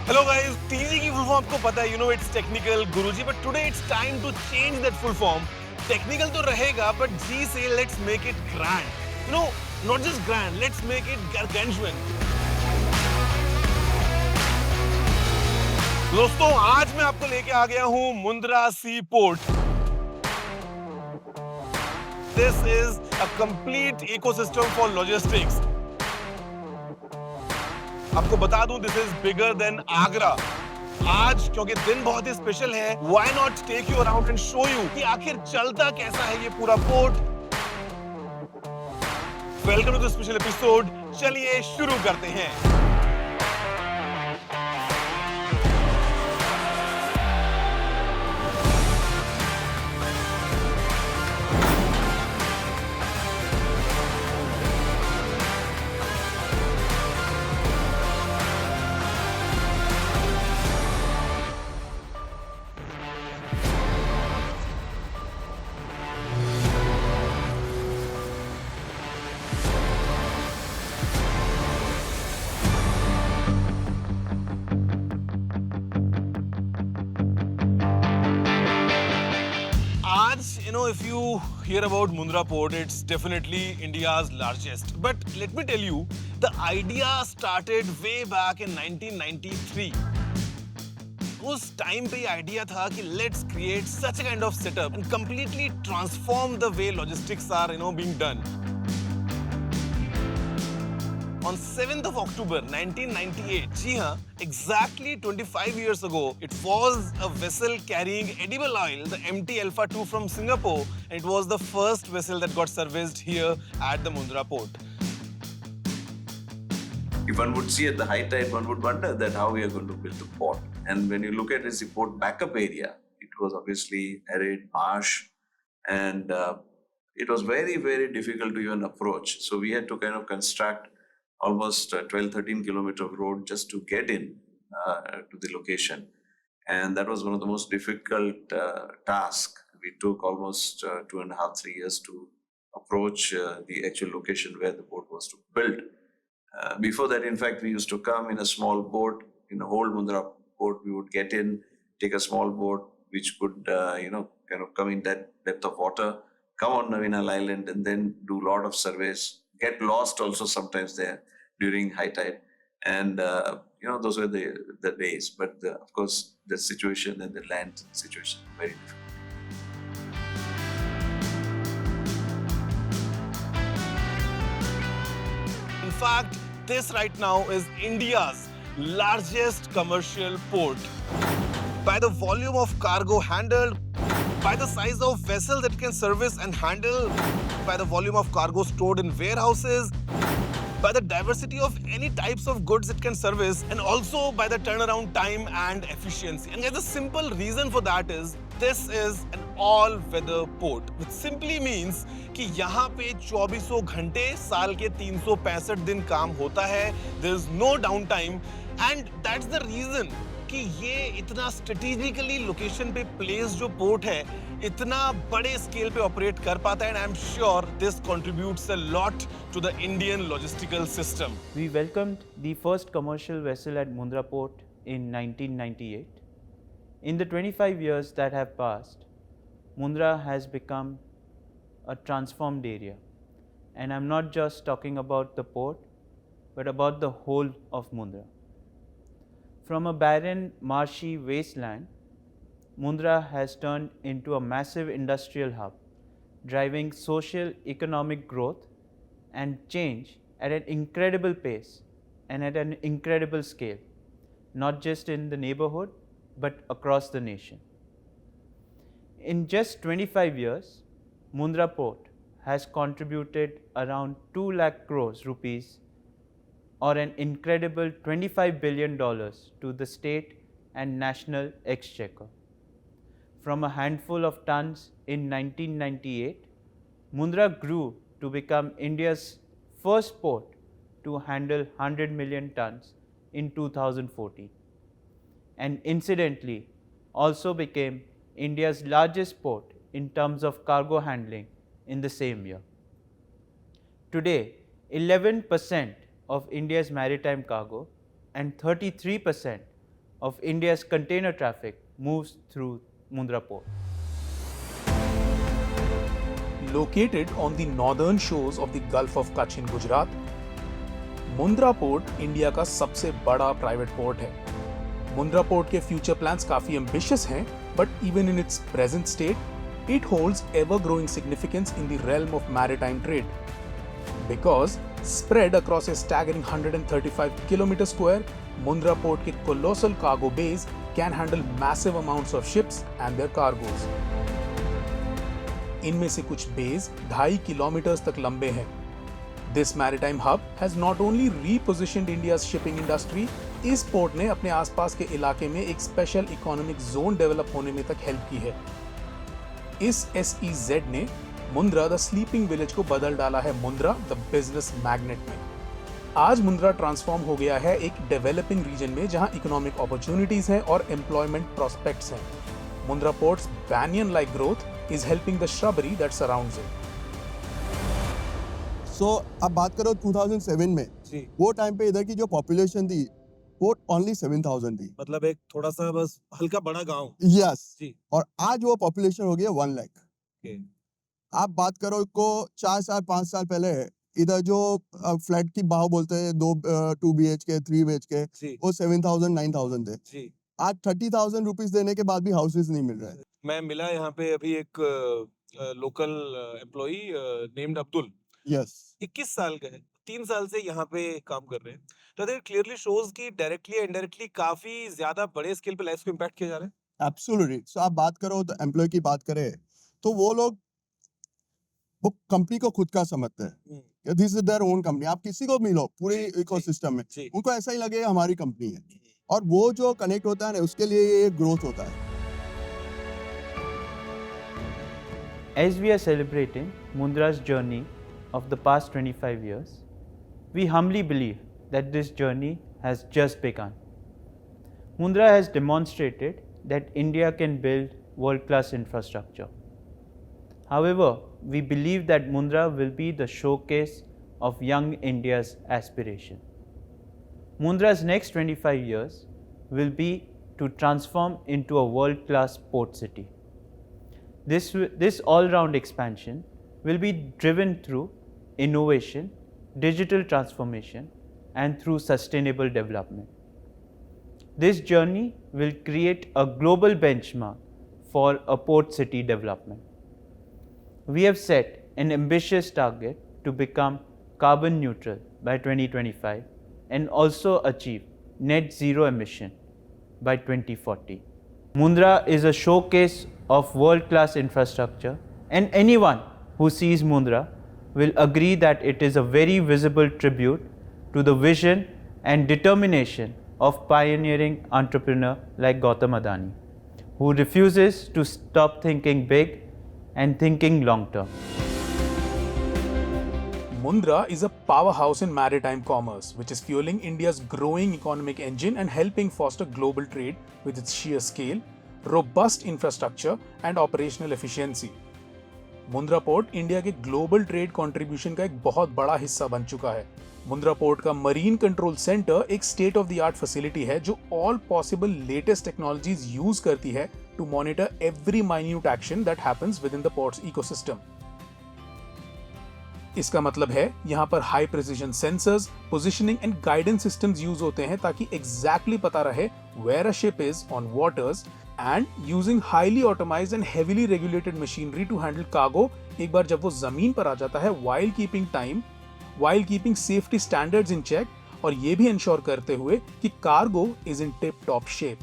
Hello guys, TG की full form आपको पता है, it's technical Guruji, but today it's time to change that full form. Technical तो रहेगा, but G say let's make it grand. Not just grand, let's make it gargantuan. दोस्तों, आज मैं आपको लेके आ गया हूँ मुंद्रा सी port. This is a complete ecosystem for logistics. आपको बता दूं, this is bigger than Agra. आज क्योंकि दिन बहुत ही स्पेशल है, why not take you around and show you कि आखिर चलता कैसा है ये पूरा port. Welcome to the special episode. चलिए शुरू करते हैं. If you hear about Mundra Port, it's definitely India's largest. But let me tell you, the idea started way back in 1993. उस टाइम पे ये आइडिया था कि let's create such a kind of setup and completely transform the way logistics are, being done. On 7th of October 1998, जी हाँ, exactly 25 years ago, it was a vessel carrying edible oil, the MT Alpha 2 from Singapore, and it was the first vessel that got serviced here at the Mundra port. If one would see at the high tide, one would wonder that how we are going to build the port. And when you look at the port backup area, it was obviously arid, marsh, and it was very, very difficult to even approach. So we had to kind of construct almost 12-13 kilometer of road just to get in to the location. And that was one of the most difficult tasks. We took almost 2.5-3 years to approach the actual location where the port was to build. Before that, in fact, we used to come in a small boat. In the whole Mundra port, we would get in, take a small boat, which could, kind of come in that depth of water, come on Navinal Island, and then do a lot of surveys, get lost also sometimes there during high tide. And, those were the days. But, of course, the situation and the land situation, very different. In fact, this right now is India's largest commercial port. By the volume of cargo handled, by the size of vessel that can service and handle, by the volume of cargo stored in warehouses, by the diversity of any types of goods it can service, and also by the turnaround time and efficiency. And the simple reason for that is this is an all-weather port, which simply means कि यहाँ पे 2400 घंटे साल के 365 दिन काम होता है. There is no downtime, and that's the reason कि ये इतना स्ट्रेटेजिकली लोकेशन पे प्लेस जो पोर्ट है, इतना बड़े स्केल पे ऑपरेट कर पाता है. And I am sure this contributes a lot to the Indian logistical system. We welcomed the first commercial vessel at Mundra Port in 1998. In the 25 years that have passed, Mundra has become a transformed area. And I'm not just talking about the port, but about the whole of Mundra. From a barren, marshy wasteland, Mundra has turned into a massive industrial hub, driving social economic growth and change at an incredible pace and at an incredible scale, not just in the neighborhood, but across the nation. In just 25 years, Mundra Port has contributed around 2 lakh crores rupees, or an incredible $25 billion to the state and national exchequer. From a handful of tons in 1998, Mundra grew to become India's first port to handle 100 million tons in 2014, and incidentally also became India's largest port in terms of cargo handling in the same year. Today, 11% of India's maritime cargo and 33% of India's container traffic moves through Mundra port. Located on the northern shores of the Gulf of Kutch in Gujarat, Mundra port India का सबसे बड़ा private port है। Mundra port के future plans काफी ambitious हैं, but even in its present state it holds ever growing significance in the realm of maritime trade. Because spread across a staggering 135 km square, Mundra port के colossal cargo bays can handle massive amounts of ships and their cargoes. इनमें से कुछ base 2.5 kilometre तक लंबे हैं। This maritime hub has not only repositioned India's shipping industry, इस port ने अपने आसपास के इलाके में एक स्पेशल इकोनॉमिक जोन डेवलप होने में तक हेल्प की है। इस SEZ ने मुंद्रा द स्लीपिंग विलेज को बदल डाला है मुंद्रा द बिजनेस मैग्नेट में। आज मुंद्रा ट्रांसफॉर्म हो गया है एक डेवलपिंग रीजन में जहां इकोनॉमिक अपॉर्चुनिटीज हैं और एम्प्लॉयमेंट प्रोस्पेक्ट्स हैं। Mundra ports banyan like growth is helping the shrubbery that surrounds it. सो अब बात करो 2007 में, जी, वो टाइम पे इधर की जो पॉपुलेशन थी वो ओनली 7,000 थी। मतलब एक थोड़ा सा बस हल्का बड़ा गांव। यस, जी, और आज वो पॉपुलेशन हो गई है 1 लाख। ओके, आप बात करो को 4 साल 5 साल पहले इधर जो फ्लैट की भाव बोलते हैं 2 BHK 3 BHK जी, वो 7,000 9,000 थे। जी। आज 30,000 रुपीज देने के बाद भी हाउसेस नहीं मिल रहे हैं। मैं मिला यहाँ पे अभी एक local employee named Abdul, yes, 21 साल का है, 3 साल से यहाँ पे काम कर रहे हैं। तो दैट क्लियरली शोज कि डायरेक्टली इनडायरेक्टली काफी ज्यादा बड़े स्केल पे लाइफ को इम्पैक्ट किया जा रहा है। एब्सोल्युटली। सो आप बात करो तो एम्प्लॉय की बात करें तो वो लोग वो कंपनी को खुद का समझते हैं। This is their own company. आप किसी को मिलो पूरे जी, इकोसिस्टम में, जी। उनको ऐसा ही लगे हमारी कंपनी है, और वो जो कनेक्ट होता है ना उसके लिए ये ग्रोथ होता है। As we are celebrating Mundra's journey of the past 25 years, we humbly believe that this journey has just begun. Mundra has demonstrated that India can build world-class infrastructure. However, we believe that Mundra will be the showcase of young India's aspiration. Mundra's next 25 years will be to transform into a world-class port city. This all-round expansion will be driven through innovation, digital transformation, and through sustainable development. This journey will create a global benchmark for a port city development. We have set an ambitious target to become carbon neutral by 2025 and also achieve net zero emission by 2040. Mundra is a showcase of world-class infrastructure, and anyone who sees Mundra will agree that it is a very visible tribute to the vision and determination of pioneering entrepreneur like Gautam Adani, who refuses to stop thinking big and thinking long-term. Mundra is a powerhouse in maritime commerce, which is fueling India's growing economic engine and helping foster global trade with its sheer scale, robust infrastructure, and operational efficiency. Mundra port India के global trade contribution का एक बहुत बड़ा हिस्सा बन चुका है। Mundra port का मरीन कंट्रोल सेंटर एक state of the art facility है जो all possible latest technologies use करती है to monitor every minute action that happens within the port's ecosystem. इसका मतलब है यहाँ पर high precision sensors, positioning and guidance systems use होते हैं ताकि एग्जैक्टली पता रहे where a ship is on waters, and using highly automized and heavily regulated machinery to handle cargo एक बार जब वो जमीन पर आ जाता है, while keeping safety standards in check, और ये भी इंश्योर करते हुए कि cargo is in tip top shape.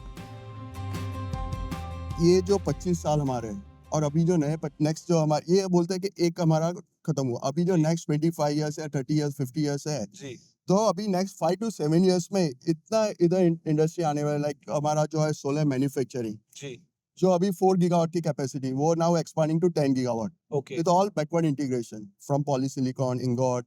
ये जो 25 साल हमारे हैं और अभी जो नए नेक्स्ट जो हमारे ये बोलते हैं कि एक हमारा खत्म हुआ, अभी जो नेक्स्ट 25 इयर्स है, 30 इयर्स, 50 इयर्स है, जी, तो अभी नेक्स्ट 5 to 7 इयर्स में इतना इधर इंडस्ट्री आने वाला है। लाइक हमारा जो है सोलर मैन्युफैक्चरिंग, जी, जो अभी 4 गीगावाट की कैपेसिटी, वो now expanding to 10 gigawatt okay. With all backward integration from polysilicon, ingot,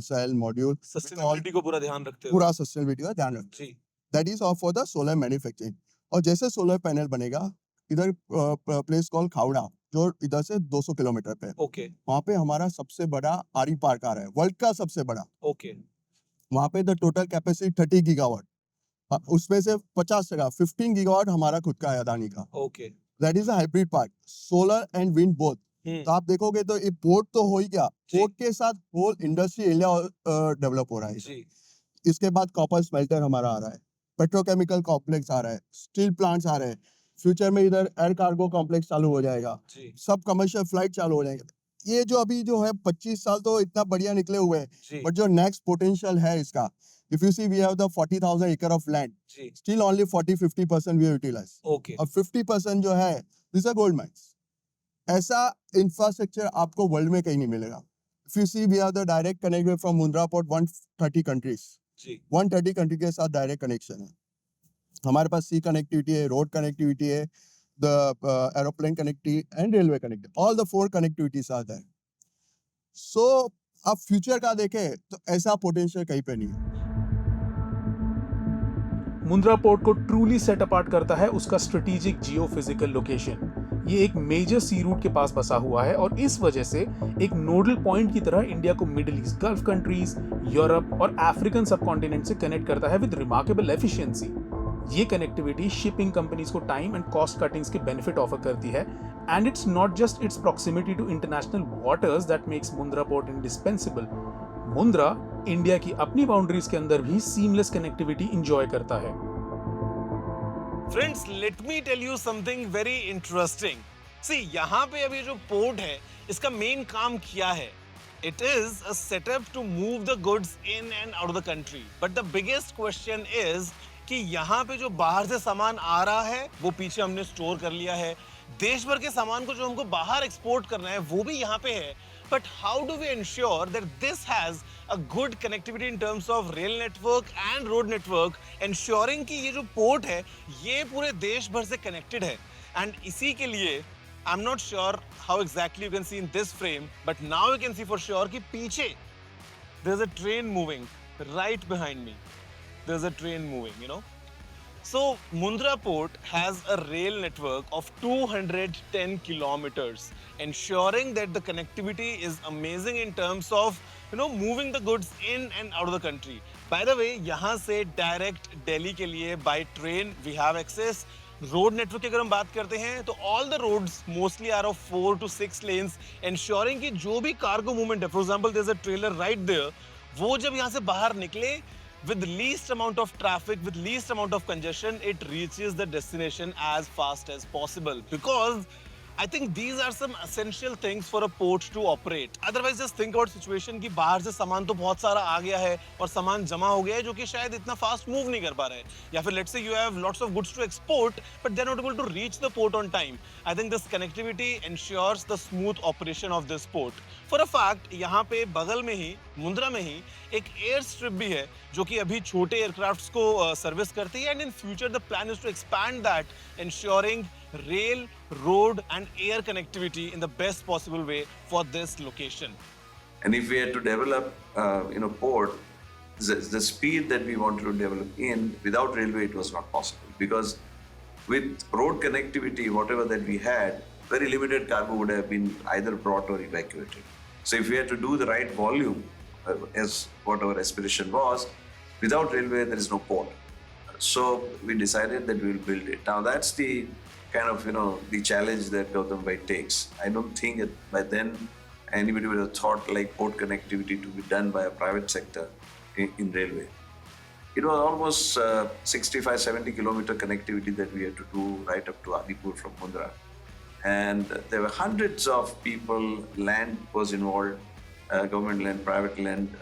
cell, module, sustainability को पूरा ध्यान रखते हुए। पूरा सस्टेनेबिलिटी का ध्यान रख। जी, that is all for the solar manufacturing. और जैसे सोलर पैनल बनेगा इधर प्लेस कॉल खावड़ा, जो इधर से 200 किलोमीटर पे, ओके, वहाँ पे हमारा सबसे बड़ा आरी पार्क आ रहा है, वर्ल्ड का सबसे बड़ा। ओके, वहाँ पे द टोटल कैपेसिटी 30 गीगावाट, उसमें से 50% 15 गीगावाट हमारा खुद का है अदानी का. Okay. That is a hybrid part, solar and wind both. तो आप देखोगे तो ये पोर्ट तो हो ही गया, जी. पोर्ट के साथ होल इंडस्ट्री एरिया डेवलप हो रहा है. जी. इसके बाद कॉपर स्मेल्टर हमारा आ रहा है, पेट्रोकेमिकल कॉम्प्लेक्स आ रहा है, स्टील प्लांट्स आ रहे हैं. फ्यूचर में इधर एयर कार्गो कॉम्प्लेक्स चालू हो जाएगा, जी. सब कमर्शियल फ्लाइट चालू हो जाएंगे. ये जो अभी जो है 25 साल तो इतना बढ़िया निकले हुए हैं, जी. बट जो नेक्स्ट पोटेंशियल है इसका, if you see we have the 40,000 acre of land, जी. Still only 40-50% we utilize. Okay. और 50% जो है दिस आर गोल्ड माइंस. ऐसा इंफ्रास्ट्रक्चर आपको वर्ल्ड में कहीं नहीं मिलेगा. If you see we have the direct connect from Mundra port 130 countries, जी. 130 कंट्री के साथ डायरेक्ट कनेक्शन है. हमारे पास सी कनेक्टिविटी है, रोड कनेक्टिविटी है, the aeroplane connectivity and railway connectivity, all the 4 connectivities are there. So आप फ्यूचर का देखें तो ऐसा पोटेंशियल कहीं पे नहीं है. मुंद्रा पोर्ट को ट्रूली सेट अपार्ट करता है उसका स्ट्रेटेजिक जियोफिजिकल लोकेशन. ये एक मेजर सी रूट के पास बसा हुआ है और इस वजह से एक नोडल पॉइंट की तरह इंडिया को middle east, gulf countries, Europe और अफ्रीकन सबकॉन्टिनेंट से कनेक्ट करता है विद रिमार्केबल एफिशिएंसी. ये कनेक्टिविटी शिपिंग कंपनीज को टाइम एंड कॉस्ट कटिंग्स के बेनिफिट ऑफर करती है. And it's not just it's proximity to international waters that makes Mundra port indispensable. Mundra India की अपनी बाउंड्रीज के अंदर भी सीमलेस कनेक्टिविटी इंजॉय करता है. Friends, let me tell you something very interesting. See, यहाँ पे अभी जो पोर्ट है, इसका मेन काम क्या है? It is a setup to move the goods in and out of the country. But the biggest question is कि यहाँ पे जो बाहर से सामान आ रहा है, वो पीछे हमने स्टोर कर लिया है. देश भर के सामान को जो हमको बाहर एक्सपोर्ट करना है, वो भी यहाँ पे है. But how do we ensure that this has a good connectivity in terms of rail network and road network, ensuring कि ये जो पोर्ट है ये पूरे देश भर से connected है. And इसी के लिए I'm not sure how exactly you can see in this frame, but now you can see for sure कि पीछे there's a train moving right behind me. There's a train moving, you know. So Mundra Port has a rail network of 210 kilometers, ensuring that the connectivity is amazing in terms of moving the goods in and out of the country. By the way, यहाँ से direct Delhi के लिए by train we have access. Road network की अगर हम बात करते हैं तो all the roads mostly are of 4 to 6 lanes, ensuring कि जो भी cargo movement है, for example there's a trailer right there, वो जब यहाँ से बाहर निकले with least amount of traffic, with least amount of congestion, it reaches the destination as fast as possible. Because I think these are some essential things for a port to operate. Otherwise, just think about situation कि बाहर से सामान तो बहुत सारा आ गया है और सामान जमा हो गया है जो कि शायद इतना fast move नहीं कर पा रहा है. या फिर let's say you have lots of goods to export, but they're not able to reach the port on time. I think this connectivity ensures the smooth operation of this port. For a fact, यहाँ पे बगल में ही, मुंद्रा में ही एक air strip भी है जो कि अभी छोटे एयरक्राफ्ट्स को सर्विस करती है. And in future the plan is to expand that, ensuring rail, road and air connectivity in the best possible way for this location. And if we had to develop, port, the speed that we wanted to develop in without railway, it was not possible because with road connectivity, whatever that we had, very limited cargo would have been either brought or evacuated. So if we had to do the right volume, as what our aspiration was, without railway, there is no port. So we decided that we will build it. Now that's the kind of, the challenge that Gautam Bhai takes. I don't think that by then anybody would have thought like port connectivity to be done by a private sector in railway. It was almost 65-70 kilometer connectivity that we had to do right up to Adipur from Mundra. And there were hundreds of people, land was involved, government land, private land,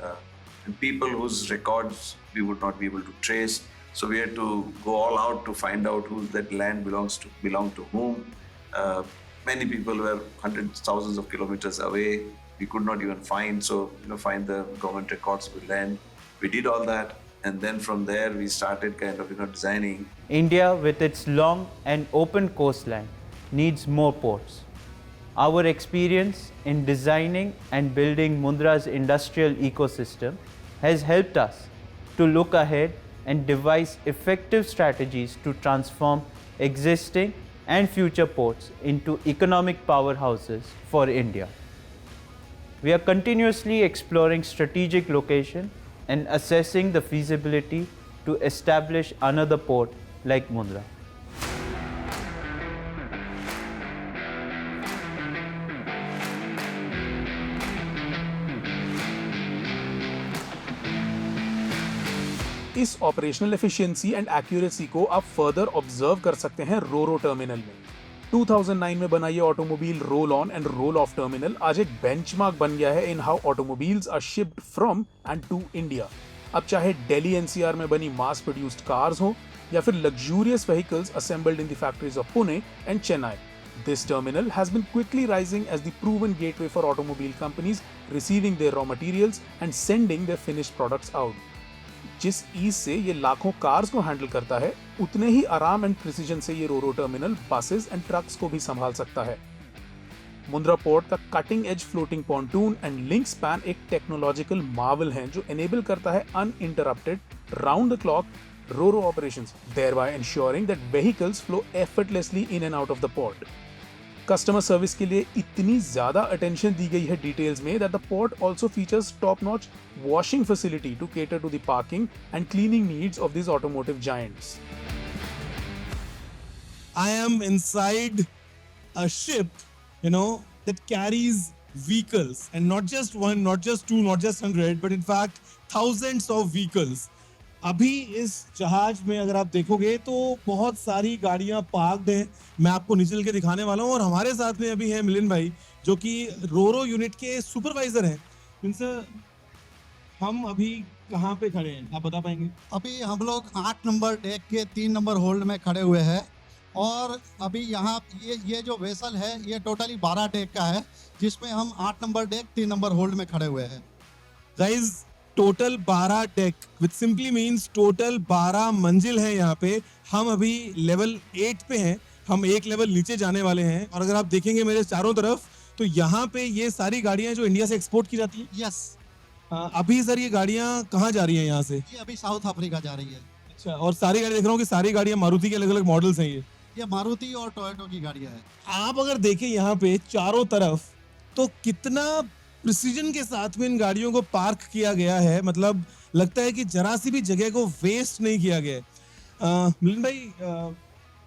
and people whose records we would not be able to trace. So we had to go all out to find out who that land belonged to whom. Many people were hundreds, thousands of kilometers away. We could not even find. So find the government records of the land. We did all that, and then from there we started kind of designing. India, with its long and open coastline, needs more ports. Our experience in designing and building Mundra's industrial ecosystem has helped us to look ahead and devise effective strategies to transform existing and future ports into economic powerhouses for India. We are continuously exploring strategic location and assessing the feasibility to establish another port like Mundra. इस operational efficiency and accuracy को आप further observe कर सकते हैं रोरो terminal में। 2009 में बना ये automobile roll on and roll off terminal आज एक बेंचमार्क बन गया है in how automobiles are shipped from and to India. अब चाहे दिल्ली एनसीआर में बनी मास प्रोड्यूस्ड कार्स हो या फिर luxurious vehicles assembled in the factories of Pune and Chennai, this terminal has been quickly rising as the proven gateway for automobile companies receiving their raw materials and sending their finished products out. जिस ease से ये लाखों cars को handle करता है, उतने ही आराम and precision से ये रोरो टर्मिनल बसेस एंड ट्रक्स को भी संभाल सकता है। मुंद्रा पोर्ट का cutting edge floating pontoon and link span एक टेक्नोलॉजिकल मार्वल है जो एनेबल करता है uninterrupted round the clock Roro operations, thereby ensuring that vehicles flow effortlessly in and out of the port. Customer service के लिए इतनी ज्यादा अटेंशन दी गई है डिटेल्स में that the port also features top-notch washing facility to cater to the parking and cleaning needs of these automotive giants. I am inside a ship, that carries vehicles, and not just one, not just two, not just 100, but in fact thousands of vehicles. अभी इस जहाज में अगर आप देखोगे तो बहुत सारी गाड़ियां पार्क्ड हैं। मैं आपको नीचे चल के दिखाने वाला हूं और हमारे साथ में अभी है मिलिंद भाई जो कि रोरो यूनिट के सुपरवाइजर हैं। इनसे हम अभी कहाँ पे खड़े हैं, आप बता पाएंगे? अभी हम लोग 8 नंबर डेक के 3 नंबर होल्ड में खड़े हुए हैं और अभी यहाँ ये जो वेसल है ये टोटली 12 डेक का है जिसमें हम 8 नंबर डेक 3 नंबर होल्ड में खड़े हुए हैं। गाइस टोटल 12 डेक विच सिंपली मीन्स टोटल 12 मंजिल है यहाँ पे। हम अभी लेवल 8 पे हैं, हम एक लेवल नीचे जाने वाले हैं और अगर आप देखेंगे मेरे चारों तरफ तो यहाँ पे ये सारी गाड़ियाँ जो इंडिया से एक्सपोर्ट की जाती हैं। यस। अभी सर ये गाड़ियाँ कहाँ जा रही हैं यहाँ से? ये अभी साउथ अफ्रीका जा रही है। अच्छा, और सारी गाड़ी देख रहा हूँ कि सारी गाड़ियाँ मारुति के अलग अलग मॉडल्स हैं। ये मारुति और टोयोटा की गाड़ियाँ हैं। आप अगर देखें यहाँ पे चारों तरफ तो कितना प्रिसीजन के साथ में इन गाड़ियों को पार्क किया गया है, मतलब लगता है कि जरा सी भी जगह को वेस्ट नहीं किया गया है। मिलिंद भाई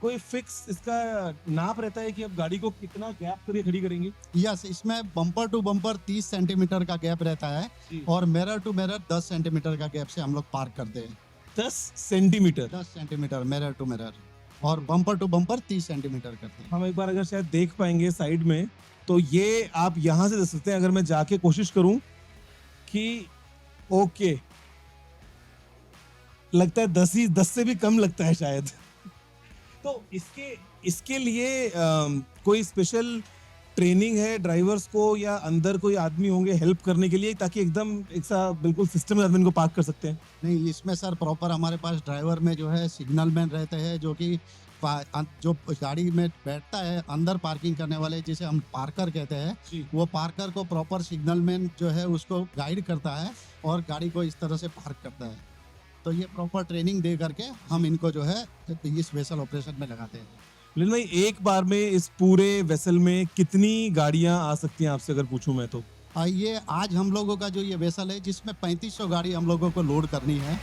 कोई फिक्स इसका नाप रहता है कि अब गाड़ी को कितना गैप करके खड़ी करेंगे? यस, इसमें बम्पर टू बम्पर 30 सेंटीमीटर का गैप रहता है और मिरर टू मिरर 10 सेंटीमीटर का गैप से हम लोग पार्क करते हैं। 10 centimetre? 10 centimetre mirror to mirror और बम्पर टू बम्पर 30 सेंटीमीटर करते हैं। हम एक बार अगर शायद देख पाएंगे साइड में तो ये आप यहाँ से देख सकते हैं। अगर मैं जाके कोशिश करूं कि ओके, लगता है 10 से भी कम लगता है शायद। तो इसके लिए कोई स्पेशल ट्रेनिंग है ड्राइवर्स को या अंदर कोई आदमी होंगे हेल्प करने के लिए ताकि एकदम एक सा बिल्कुल सिस्टम में इनको पार्क कर सकते हैं? नहीं, इसमें सर प्रॉपर हमारे पास ड्राइवर में जो है सिग्नल मैन रहते हैं जो कि जो गाड़ी में बैठता है अंदर पार्किंग करने वाले जिसे हम पार्कर कहते हैं, वो पार्कर को प्रॉपर सिग्नल मैन जो है उसको गाइड करता है और गाड़ी को इस तरह से पार्क करता है। तो ये प्रॉपर ट्रेनिंग दे करके हम इनको जो है इस वेसल ऑपरेशन में लगाते हैं। मिलिंद भाई एक बार में इस पूरे वेसल में कितनी गाड़ियां आ सकती हैं आपसे अगर पूछूं मैं तो? ये आज हम लोगों का जो ये वेसल है जिसमें 3500 गाड़ी हम लोगों को लोड करनी है।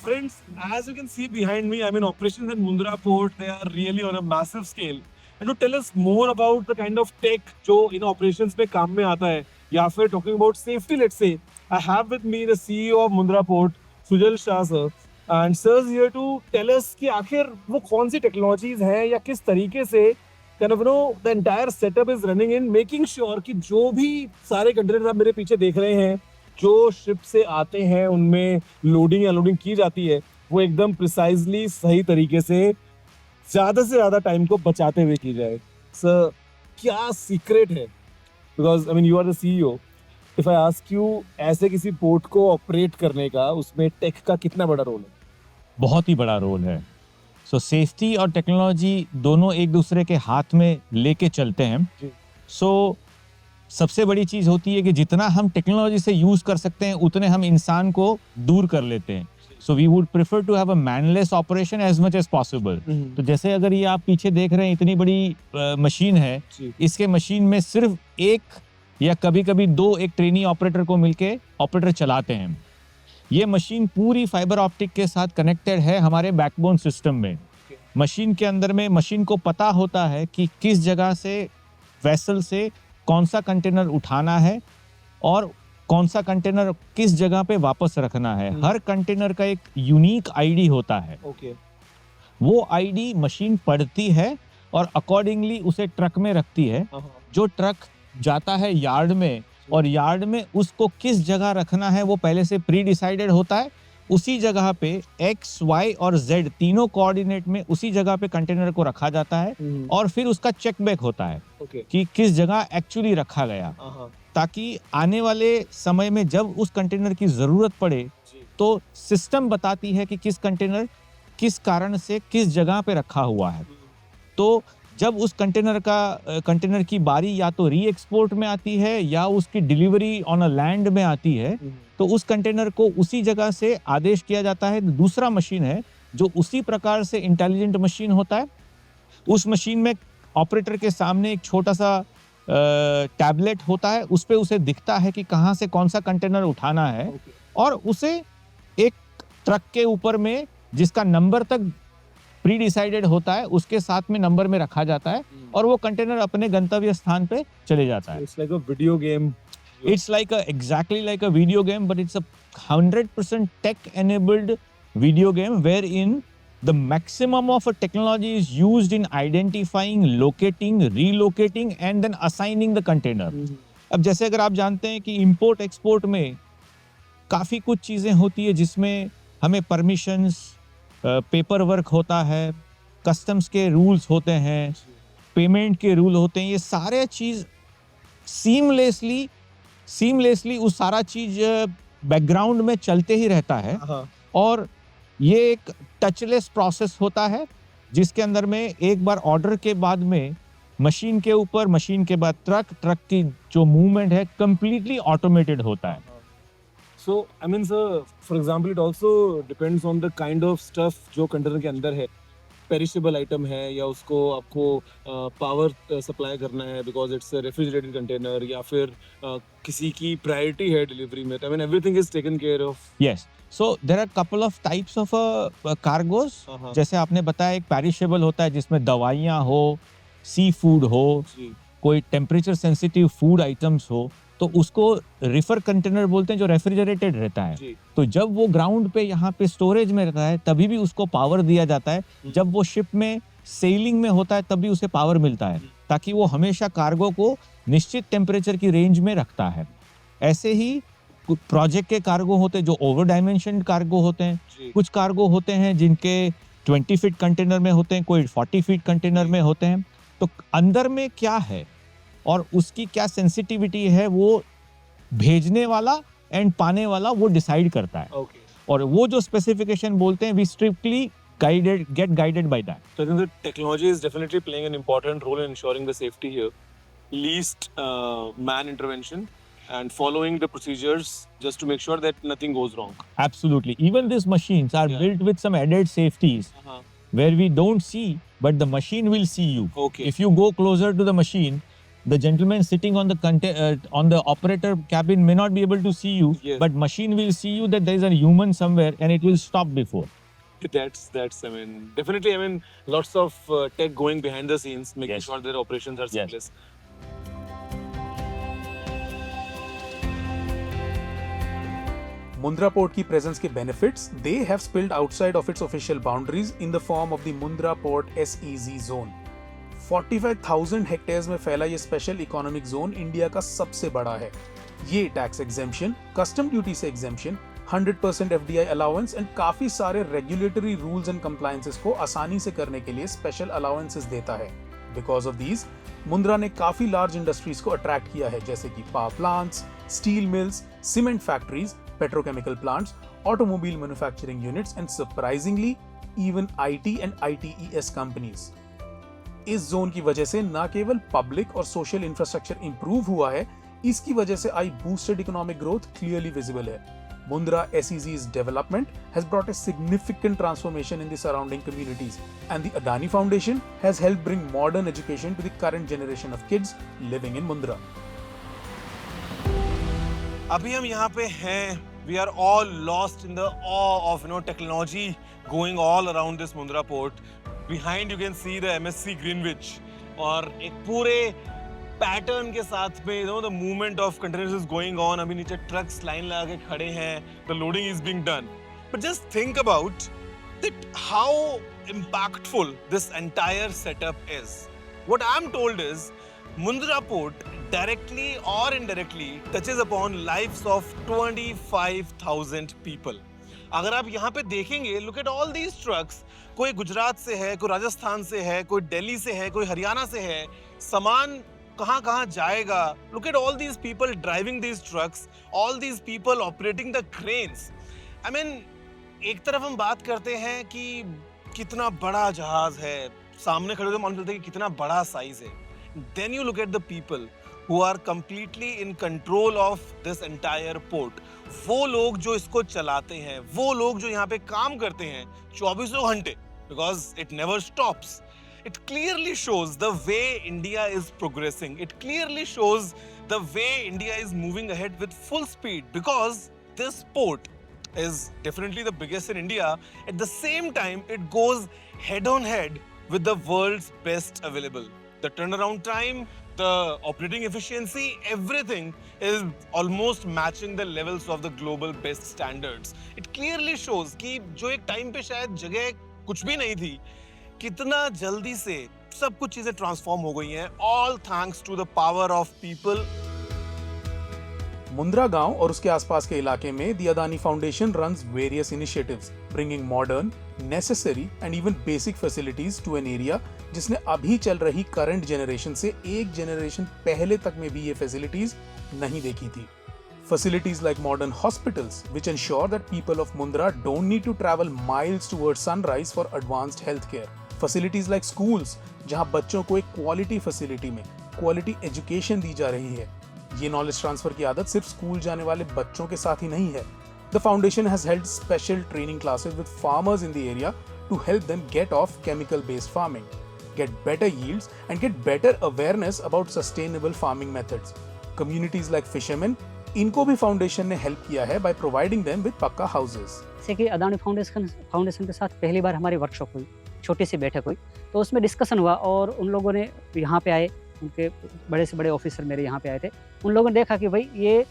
Friends, as you can see behind me, I mean operations at Mundra Port, they are really on a massive scale. And to tell us more about the kind of tech जो इन operations में काम में आता है या फिर talking about safety, let's say, I have with me the CEO of Mundra Port, Sujal Shah sir, and sir is here to tell us कि आखिर वो कौन सी technologies हैं या किस तरीके से kind of the entire setup is running in making sure कि जो भी सारे कंटेनर आप मेरे पीछे देख रहे हैं जो शिप से आते हैं उनमें लोडिंग या लोडिंग की जाती है वो एकदम प्रिसाइजली सही तरीके से ज़्यादा टाइम को बचाते हुए की जाए। सर क्या सीक्रेट है? Because I mean you are the CEO, if I ask you ऐसे किसी पोर्ट को ऑपरेट करने का उसमें टेक का कितना बड़ा रोल है? बहुत ही बड़ा रोल है। सो सेफ्टी और टेक्नोलॉजी दोनों एक दूसरे के हाथ में लेके चलते हैं। सो सबसे बड़ी चीज़ होती है कि जितना हम टेक्नोलॉजी से यूज़ कर सकते हैं उतने हम इंसान को दूर कर लेते हैं। So we would prefer to have a manless operation as much as possible. तो जैसे अगर ये आप पीछे देख रहे हैं इतनी बड़ी मशीन है, इसके मशीन में सिर्फ एक या कभी कभी 2 एक ट्रेनी ऑपरेटर को मिलके ऑपरेटर चलाते हैं। ये मशीन पूरी फाइबर ऑप्टिक के साथ कनेक्टेड है हमारे बैकबोन सिस्टम में। मशीन के अंदर में मशीन को पता होता है कि किस जगह से वेसल से कौन सा कंटेनर उठाना है और कौन सा कंटेनर किस जगह पे वापस रखना है। हर कंटेनर का एक यूनिक आईडी होता है। वो आईडी मशीन पढ़ती है और अकॉर्डिंगली उसे ट्रक में रखती है। जो ट्रक जाता है यार्ड में और यार्ड में उसको किस जगह रखना है वो पहले से प्री डिसाइडेड होता है। उसी जगह पे X, Y और Z तीनों कोऑर्डिनेट में उसी जगह पे कंटेनर को रखा जाता है और फिर उसका चेक बैक होता है कि किस जगह एक्चुअली रखा गया, ताकि आने वाले समय में जब उस कंटेनर की जरूरत पड़े तो सिस्टम बताती है कि किस कंटेनर किस कारण से किस जगह पे रखा हुआ है। तो जब उस कंटेनर की बारी या तो री एक्सपोर्ट में आती है या उसकी डिलीवरी ऑन अ लैंड में आती है, तो उस कंटेनर को उसी जगह से आदेश किया जाता है। दूसरा मशीन है जो उसी प्रकार से इंटेलिजेंट मशीन होता है। उस मशीन में ऑपरेटर के सामने एक छोटा सा टैबलेट होता है, उस पे उसे दिखता है कि कहाँ से कौन सा कंटेनर उठाना है और उसे एक ट्रक के ऊपर में जिसका नंबर तक प्री डिसाइडेड होता है उसके साथ में नंबर में रखा जाता है और वो कंटेनर अपने गंतव्य स्थान पे चले जाता है। It's like a video game. It's like exactly like a video game, but it's a 100% tech-enabled video game wherein the maximum of a technology is used in identifying, locating, relocating and then assigning the container. अब जैसे अगर आप जानते हैं कि import export में काफ़ी कुछ चीज़ें होती है जिसमें हमें परमिशंस, पेपर वर्क होता है, कस्टम्स के रूल्स होते हैं, पेमेंट के रूल होते हैं। ये सारे चीज़ सीमलेसली उस सारा चीज़ बैकग्राउंड में चलते ही रहता है और ये एक टचलेस प्रोसेस होता है जिसके अंदर में एक बार ऑर्डर के बाद में मशीन के ऊपर, मशीन के बाद ट्रक की जो मूवमेंट है कंप्लीटली ऑटोमेटेड होता है। So, I mean, sir, for example, it also depends on the kind of stuff जो कंटेनर के अंदर है। पेरिशेबल आइटम है या उसको आपको पावर सप्लाई करना है बिकॉज इट्स रेफ्रिजरेटेड कंटेनर, या फिर किसी की प्रायोरिटी है डिलीवरी में। I mean everything is taken care of. Yes, so there are couple of types of cargos. जैसे आपने बताया एक पेरिशेबल होता है जिसमें दवाइयाँ हो, सी फूड हो, कोई टेम्परेचर सेंसिटिव फूड आइटम्स हो, तो उसको रिफर कंटेनर बोलते हैं जो रेफ्रिजरेटेड रहता है। तो जब वो ग्राउंड पे यहाँ पे स्टोरेज में रहता है तभी भी उसको पावर दिया जाता है। जब वो शिप में सेलिंग में होता है तब भी उसे पावर मिलता है ताकि वो हमेशा कार्गो को निश्चित टेम्परेचर की रेंज में रखता है। ऐसे ही प्रोजेक्ट के कार्गो होते हैं जो ओवर डायमेंशन कार्गो होते हैं। कुछ कार्गो होते हैं जिनके 20 फीट कंटेनर में होते हैं, कोई 40 फीट कंटेनर में होते हैं। तो अंदर में क्या है और उसकी क्या सेंसिटिविटी है वो भेजने वाला एंड पाने वाला वो डिसाइड करता है। और वो जो स्पेसिफिकेशन बोलते हैं we strictly get guided by that. So I think the technology is definitely playing an important role in ensuring the safety here. Least man intervention and following the procedures just to make sure that nothing goes wrong. Absolutely. Even these machines are built with some added safeties where we don't see, but the machine will see you. Okay. If you go closer to the machine, the gentleman sitting on the operator cabin may not be able to see you, but machine will see you that there is a human somewhere and it will stop before. That's I mean definitely, I mean lots of tech going behind the scenes making sure their operations are seamless. Mundra Port की presence के benefits they have spilled outside of its official boundaries in the form of the Mundra Port SEZ zone. 45,000 hectares में फैला ये special economic zone India का सबसे बड़ा है। ये टैक्स एग्जेम्पशन, कस्टम ड्यूटी से एग्जेम्पशन, 100% FDI अलाउंस एंड काफी सारे रेगुलेटरी रूल्स एंड कंप्लायंसेस को आसानी से करने के लिए स्पेशल अलाउंसेस देता है। बिकॉज ऑफ दीज मुंद्रा ने काफी लार्ज इंडस्ट्रीज को अट्रैक्ट किया है जैसे कि power plants, steel mills, cement factories, petrochemical plants, automobile manufacturing units and surprisingly even IT and ITES companies. इस जोन की वजह से न केवल पब्लिक और सोशल इंफ्रास्ट्रक्चर इंप्रूव हुआ है, इसकी वजह से आई boosted economic growth clearly visible है। Mundra SEZ's development has brought a significant transformation in the surrounding communities, and the Adani Foundation has helped bring modern education to the current generation of kids living in Mundra. अभी हम यहाँ पे हैं, we are all lost in the awe of technology going all around this Mundra port. Behind you can see the MSC Greenwich और एक पूरे pattern के साथ में the movement of containers is going on. अभी नीचे ट्रक्स लाइन लगा के खड़े हैं, the loading is being done. But just think about that how impactful this entire setup is. What I'm told is Mundra port directly or indirectly touches upon lives of 25,000 people. अगर आप यहाँ पे देखेंगे, look at all these trucks. कोई गुजरात से है, कोई राजस्थान से है, कोई दिल्ली से है, कोई हरियाणा से है. सामान कहाँ जाएगा? Look at all these people driving these trucks, all these people operating the cranes. I mean, एक तरफ हम बात करते हैं कि कितना बड़ा जहाज है, सामने खड़े होकर मालूम चलता है कि कितना बड़ा साइज है. Then you look at the people who are completely in control of this entire port. वो लोग जो इसको चलाते हैं, वो लोग जो यहाँ पे काम करते हैं 24 घंटे, because it never stops. It clearly shows the way India is progressing. It clearly shows the way India is moving ahead with full speed, because this port is definitely the biggest in India. At the same time, it goes head on head with the world's best available. The turnaround time, the operating efficiency, everything is almost matching the levels of the global best standards. It clearly shows कि जो एक time पे शायद जगह कुछ भी नहीं थी, कितना जल्दी से सब कुछ चीजें ट्रांसफॉर्म हो गई हैं. All thanks to the power of people. Mundra गांव और उसके आसपास के इलाके में the Adani foundation runs various initiatives bringing modern, necessary and even basic facilities to an area जिसने अभी चल रही करंट जनरेशन से एक जनरेशन पहले तक में भी ये फैसिलिटीज नहीं देखी थी. Facilities like modern hospitals, which ensure that people of Mundra don't need to travel miles towards Sunrise for advanced healthcare. Facilities like schools, जहां बच्चों को एक क्वालिटी फैसिलिटी में क्वालिटी एजुकेशन दी जा रही है. ये नॉलेज ट्रांसफर की आदत सिर्फ स्कूल जाने वाले बच्चों के साथ ही नहीं है. The foundation has held special training classes with farmers in the area to help them get off chemical-based farming, get better yields, and get better awareness about sustainable farming methods. Communities like fishermen, इनको भी foundation ने help किया है by providing them with पक्का houses. जैसे कि Adani foundation के साथ पहली बार हमारी वर्कशॉप हुई, छोटी सी बैठक हुई, तो उसमें डिस्कशन हुआ और उन लोगों ने यहाँ पे आए, उनके बड़े से बड़े ऑफिसर मेरे यहाँ पे आए थे. उन लोगों ने देखा कि भाई ये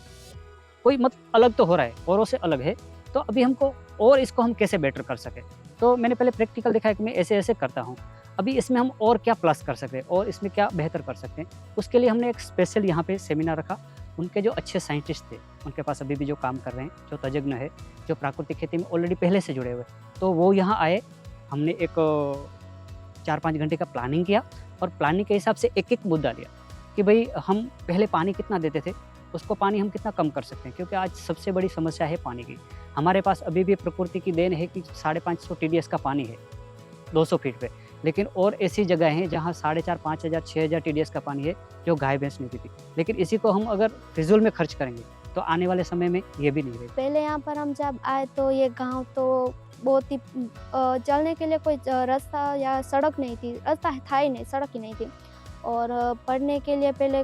कोई अलग तो हो रहा है, औरों से अलग है, तो अभी हमको और इसको हम कैसे बेटर कर सकें. तो मैंने पहले प्रैक्टिकल दिखाया कि मैं ऐसे ऐसे करता हूँ, अभी इसमें हम और क्या प्लस कर सकते हैं और इसमें क्या बेहतर कर सकते हैं. उसके लिए हमने एक स्पेशल यहाँ पे सेमिनार रखा. उनके जो अच्छे साइंटिस्ट थे, उनके पास अभी भी जो काम कर रहे हैं, जो तज्ञ है, जो प्राकृतिक खेती में ऑलरेडी पहले से जुड़े हुए, तो वो यहाँ आए. हमने एक 4-5 घंटे का प्लानिंग किया और प्लानिंग के हिसाब से एक एक मुद्दा लिया कि भाई हम पहले पानी कितना देते थे, उसको पानी हम कितना कम कर सकते हैं, क्योंकि आज सबसे बड़ी समस्या है पानी की. हमारे पास अभी भी प्रकृति की देन है कि 550 TDS का पानी है 200 फीट पे, लेकिन और ऐसी जगह हैं जहाँ 4,500, 5,000, 6,000 TDS का पानी है जो गाय भैंस नहीं पीती. लेकिन इसी को हम अगर फिजूल में खर्च करेंगे तो आने वाले समय में ये भी नहीं रहेगी. पहले यहाँ पर हम जब आए तो ये गांव तो बहुत ही चलने के लिए कोई रास्ता या सड़क नहीं थी, रास्ता था ही नहीं, सड़क ही नहीं थी. और पढ़ने के लिए पहले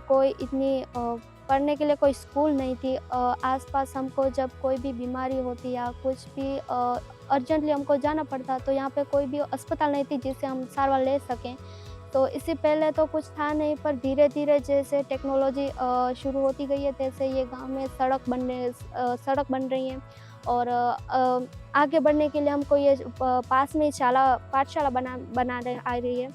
पढ़ने के लिए कोई स्कूल नहीं थी. आसपास हमको जब कोई भी बीमारी होती या कुछ भी अर्जेंटली हमको जाना पड़ता तो यहाँ पे कोई भी अस्पताल नहीं थी जिससे हम सारवार ले सकें. तो इससे पहले तो कुछ था नहीं, पर धीरे धीरे जैसे टेक्नोलॉजी शुरू होती गई है तैसे ये गांव में सड़क बन रही है. और आगे बढ़ने के लिए हमको ये पास में पाठशाला बना आ रही है,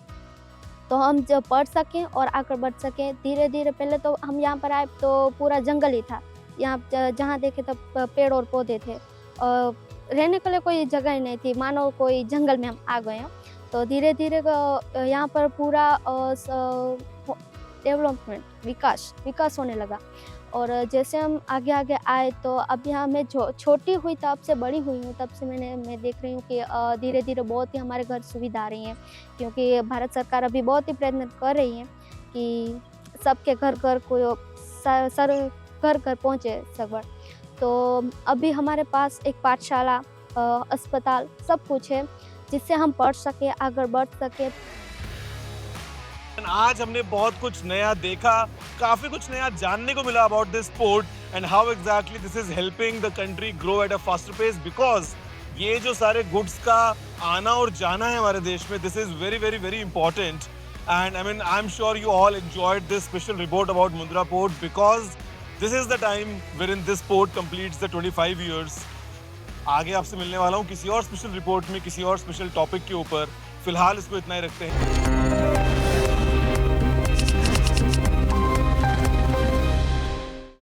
तो हम जब पढ़ सकें और आगे बढ़ सकें. धीरे धीरे पहले तो हम यहाँ पर आए तो पूरा जंगल ही था, यहाँ जहाँ देखे तो पेड़ और पौधे थे, रहने के लिए कोई जगह ही नहीं थी, मानो कोई जंगल में हम आ गए हैं. तो धीरे धीरे यहाँ पर पूरा डेवलपमेंट विकास होने लगा. और जैसे हम आगे आगे आए तो अब यहाँ मैं छोटी हुई तब से बड़ी हुई हूँ, तब से मैं देख रही हूँ कि धीरे धीरे बहुत ही हमारे घर सुविधा आ रही हैं, क्योंकि भारत सरकार अभी बहुत ही प्रयत्न कर रही है कि सबके घर घर पहुँचे सगवड़. तो अभी हमारे पास एक पाठशाला, अस्पताल, सब कुछ है जिससे हम पढ़ सके, आगे बढ़ सके. आज हमने बहुत कुछ नया देखा, काफी कुछ नया जानने को मिला about this port. and how exactly this is helping the country grow at a faster pace, because ये जो सारे goods का आना और जाना है हमारे देश में, this is very very very important. And I mean, I'm sure you all enjoyed this special report about Mundra Port, because this is the time wherein this port completes the 25 years. आगे आपसे मिलने वाला हूँ किसी और special report में, किसी और स्पेशल टॉपिक के ऊपर. फिलहाल इसको इतना ही रखते हैं.